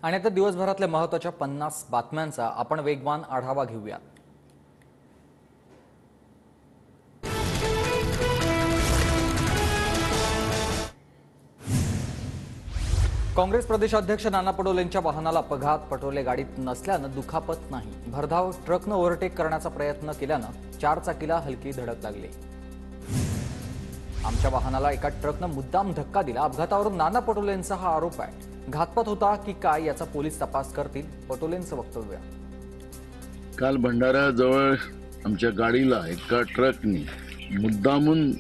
आणि आता दिवसभरातल्या महत्त्वाच्या 50 बातम्यांचा आपण वेगवान आढावा घेऊया। काँग्रेस प्रदेशाध्यक्ष नाना पटोलेंच्या वाहनाला अपघात, पटोले गाडीत नसल्यानं दुखापत नाही। भरधाव ट्रकनं ओव्हरटेक करण्याचा प्रयत्न केल्यानं चारचाकीला हलकी धडक लागली। आमच्या वाहनाला एका ट्रकनं मुद्दाम धक्का दिला। अपघातावरून नाना पटोलेंचा हा आरोप आहे। घातपात होता की काय याचा पोलीस तपास करतील, पटोलेंचं वक्तव्य। काल भंडाऱ्याजवळ आमच्या गाडीला एका ट्रकने मुद्दामून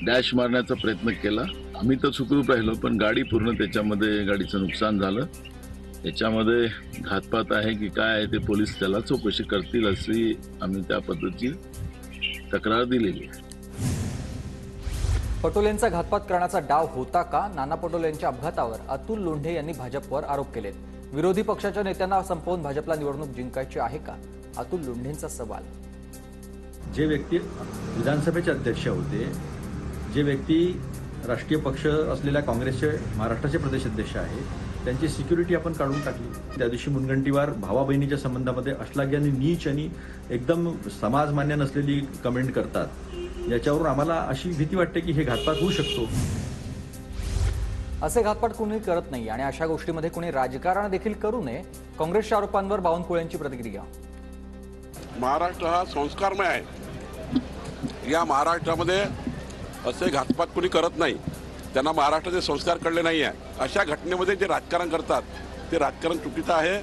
डॅश मारण्याचा प्रयत्न केला। आम्ही तर सुखरूप राहिलो, पण गाडी पूर्ण त्याच्यामध्ये गाडीचं नुकसान झालं। याच्यामध्ये घातपात आहे की काय आहे ते पोलीस त्याला चौकशी करतील अशी आम्ही त्या पद्धतीची तक्रार दिलेली आहे। पटोलेंचा घातपात करण्याचा डाव होता का? नाना पटोलेंच्या अपघातावर अतुल लोंढे यांनी भाजपवर आरोप केलेत। विरोधी पक्षाच्या नेत्यांना संपवून भाजपला निवडणूक जिंकायची आहे का? अतुल लोंढेंचा सवाल। जे व्यक्ती विधानसभेचे अध्यक्ष होते, जे व्यक्ती राष्ट्रीय पक्ष असलेल्या काँग्रेसचे महाराष्ट्राचे प्रदेश अध्यक्ष आहेत, त्यांची सिक्युरिटी आपण काढून टाकली। त्या दिवशी मुनगंटीवार भावा बहिणीच्या संबंधामध्ये अश्लाघ्य आणि नीच आणि एकदम समाजमान्य नसलेली कमेंट करतात। याच्यावरून आम्हाला अशी भीती वाटते की हे घातपात होऊ शकतो। असे घातपात कोणी करत नाही आणि अशा गोष्टीमध्ये कोणी राजकारण देखील करू नये। काँग्रेसच्या आरोपांवर बावनकुळेंची प्रतिक्रिया। महाराष्ट्र हा संस्कारमय आहे। या महाराष्ट्रामध्ये असे घातपात कोणी करत नाही। त्यांना महाराष्ट्राचे संस्कार कळले नाही आहे। अशा घटनेमध्ये जे राजकारण करतात ते राजकारण चुकीचं आहे।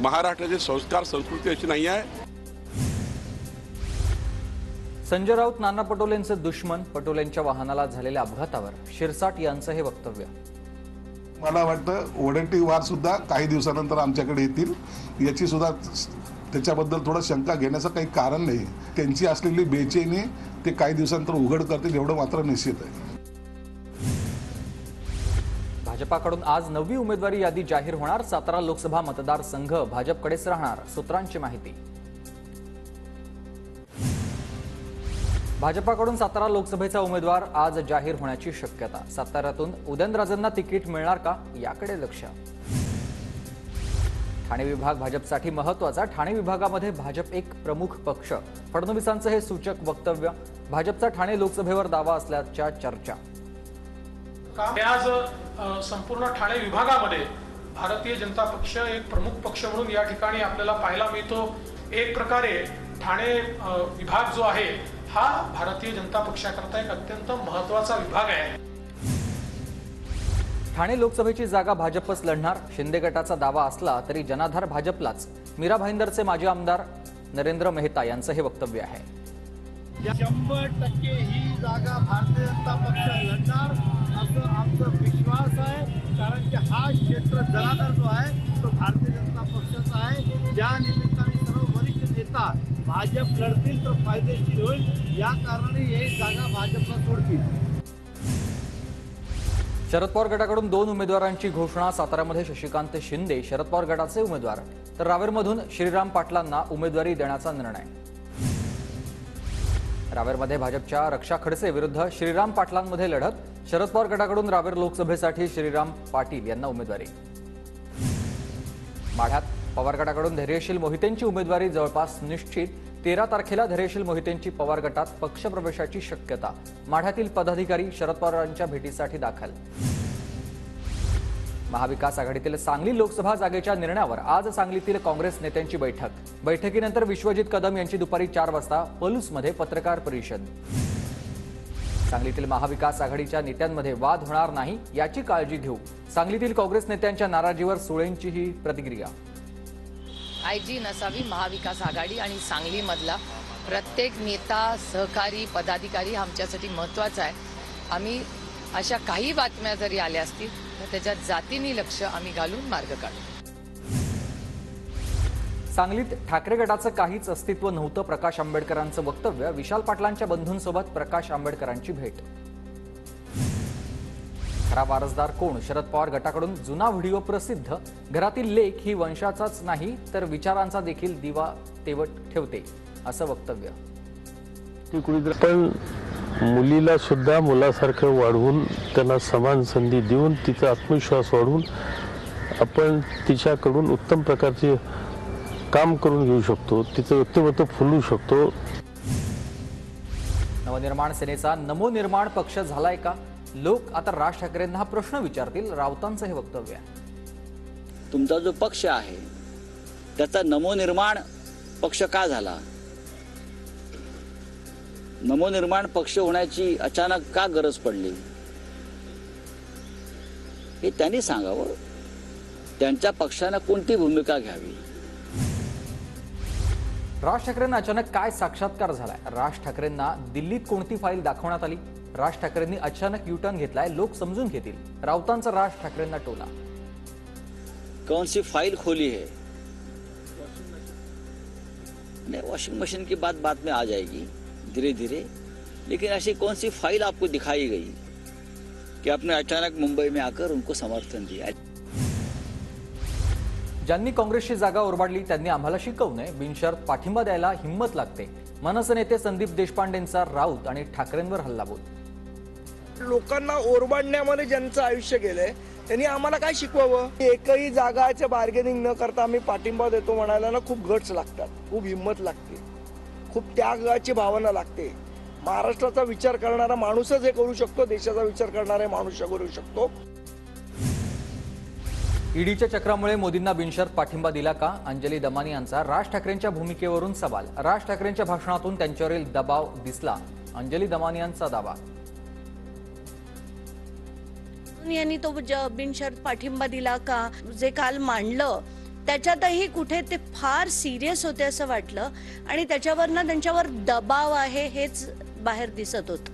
महाराष्ट्राचे संस्कार संस्कृती अशी नाही आहे। संजय राऊत नाना पटोलेंचे दुश्मन। पटोलेंच्या वाहनाला झालेल्या अपघातावर शिरसाट यांचं हे वक्तव्य। मला वाटतं वडंटीवार सुद्धा काही दिवसानंतर आमच्याकडे येतील, याची सुद्धा त्याच्याबद्दल थोडं शंका घेण्याचं काही कारण नाही। त्यांची असलेली बेचैनी ते काही दिवसानंतर उघड करतील एवढं मात्र निश्चित आहे। भाजपाकडून आज 9वी उमेदवारी यादी जाहीर होणार। सातारा लोकसभा मतदारसंघ भाजपकडेच राहणार, सूत्रांची माहिती। भाजपाकडून सातारा लोकसभेचा उमेदवार आज जाहीर होण्याची शक्यता। साताऱ्यातून उदयनराजेंना तिकीट मिळणार का, याकडे लक्ष। ठाणे विभाग भाजपसाठी महत्त्वाचा। ठाणे विभागामध्ये भाजप एक प्रमुख पक्ष। फडणवीसांचं हे सूचक वक्तव्य। भाजपचा ठाणे लोकसभेवर दावा असल्याच्या चर्चा। आज संपूर्ण ठाणे विभागामध्ये भारतीय जनता पक्ष एक प्रमुख पक्ष म्हणून या ठिकाणी आपल्याला पाहायला मिळतो। एक प्रकारे ठाणे विभाग जो आहे हा भारतीय जनता पक्षाकरता एक अत्यंत महत्त्वाचा विभाग आहे। ठाणे लोकसभेची जागा भाजपच लढणार। शिंदे गटाचा दावा असला तरी जनाधार भाजपलाच। मीरा भाईंदरचे माजी आमदार नरेंद्र मेहता यांचं हे वक्तव्य आहे। 100% ही जागा भारतीय जनता पक्ष लढणार असं आमचा विश्वास आहे। कारण की हा क्षेत्र जनाधार जो आहे तो भारतीय जनता पक्षाचा आहे। ज्या निमित्ताने सर्व वरिष्ठ नेता भाजप लढतील तर फायदेशीर होईल, या कारणाने ही जागा भाजपला सोडतील। शरद पवार गटाकडून 2 उमेदवारांची घोषणा। साताऱ्यामध्ये शशिकांत शिंदे शरद पवार गटाचे उमेदवार, तर रावेरमधून श्रीराम पाटलांना उमेदवारी देण्याचा निर्णय। रावेरमध्ये भाजपच्या रक्षा खडसे विरुद्ध श्रीराम पाटलांमध्ये लढत। शरद पवार गटाकडून रावेर लोकसभेसाठी श्रीराम पाटील यांना उमेदवारी। माढ्यात पवार गटाकडून धैर्यशील मोहितेंची उमेदवारी जवळपास निश्चित। 13 तारखेला धैर्यशील मोहितेंची पवार गटात पक्षप्रवेशाची शक्यता। माढ्यातील पदाधिकारी शरद पवारांच्या भेटीसाठी दाखल। महाविकास आघाडीतील सांगली लोकसभा जागेच्या निर्णयावर आज सांगलीतील काँग्रेस नेत्यांची बैठक। बैठकीनंतर विश्वजित कदम यांची दुपारी 4 वाजता पलूसमध्ये पत्रकार परिषद। सांगलीतील महाविकास आघाडीच्या नेत्यांमध्ये वाद होणार नाही याची काळजी घेऊ। सांगलीतील काँग्रेस नेत्यांच्या नाराजीवर सुळेंची ही प्रतिक्रिया। आयजी नसावी महाविकास आघाडी आणि सांगलीमधला प्रत्येक नेता, सहकारी, पदाधिकारी आमच्यासाठी महत्त्वाचा आहे। आम्ही अशा काही बातम्या जरी आल्या असतील तर त्याच्यात जातीने लक्ष आम्ही घालून मार्ग काढू। सांगलीत ठाकरे गटाचं काहीच अस्तित्व नव्हतं, प्रकाश आंबेडकरांचं वक्तव्य। विशाल पाटलांच्या बंधूंसोबत प्रकाश आंबेडकरांची भेट। खरा वारसदार कोण? शरद पवार गटाकडून जुना व्हिडिओ प्रसिद्ध। घरातील लेक ही वंशाचाच नाही तर विचारांचा देखील दिवा तेवत ठेवते, असं वक्तव्य। पण मुलीला सुद्धा मुलासारखं वाढवून त्यांना समान संधी देऊन तिचा आत्मविश्वास वाढवून आपण तिच्याकडून उत्तम प्रकारचे काम करून घेऊ शकतो, तिचं व्यक्तिमत्व फुलवू शकतो. नवनिर्माण सेनेचा नमो निर्माण पक्ष झालाय का? लोक आता राज ठाकरेंना हा प्रश्न विचारतील. राऊतांचं हे वक्तव्य आहे. तुमचा जो पक्ष आहे त्याचा नमोनिर्माण पक्ष का झाला? नमोनिर्माण पक्ष होण्याची अचानक का गरज पडली हे त्यांनी सांगावं. त्यांच्या पक्षाने कोणती भूमिका घ्यावी? राज ठाकरेंना अचानक काय साक्षात्कार झालाय? राज ठाकरेंना दिल्लीत कोणती फाईल दाखवण्यात आली? राज ठाकरेंनी अचानक युटर्न घेतलाय, लोक समजून घेतील. राऊतांचा राज ठाकरेंना टोला. कौन सी फाइल खोली है? नहीं, वॉशिंग मशीन की बात बाद में आ जाएगी धीरे धीरे, लेकिन ऐसी कौन सी फाइल आपको दिखाई गई कि आपने अचानक मुंबई में आकर उनको समर्थन दिया? ज्यांनी काँग्रेसची जागा ओरबाडली त्यांनी आम्हाला शिकवू नये. बिनशर्त पाठिंबा द्यायला हिंमत लागते. मनसे नेते संदीप देशपांडेंचा राऊत आणि ठाकरेंवर हल्लाबोल. लोकांना ओरबाडण्यामध्ये ज्यांचं आयुष्य गेलंय त्यांनी आम्हाला काय शिकवावं? एकही जागाचं बार्गेनिंग न करता आम्ही पाठिंबा देतो म्हणायला ना खूप गट्स लागतात, खूप हिंमत लागते, खूप त्यागाची भावना लागते. महाराष्ट्राचा विचार करणारा माणूसच हे करू शकतो, देशाचा विचार करणारा माणूस करू शकतो. ईडीच्या चक्रामुळे मोदींना बिनशर्त पाठिंबा दिला का? अंजली दमानी यांचा राज ठाकरेंच्या भूमिकेवरून सवाल. राज ठाकरेंच्या भाषणातून त्यांच्यावरील दबाव दिसला. अंजली दमानी यांचा दावा. यांनी तो बिनशर्त पाठिंबा दिला का? जे काल मांडलं त्याच्यातही कुठे ते फार सिरियस होते असं वाटलं आणि त्याच्यावरनं त्यांच्यावर दबाव आहे हेच बाहेर दिसत होतं.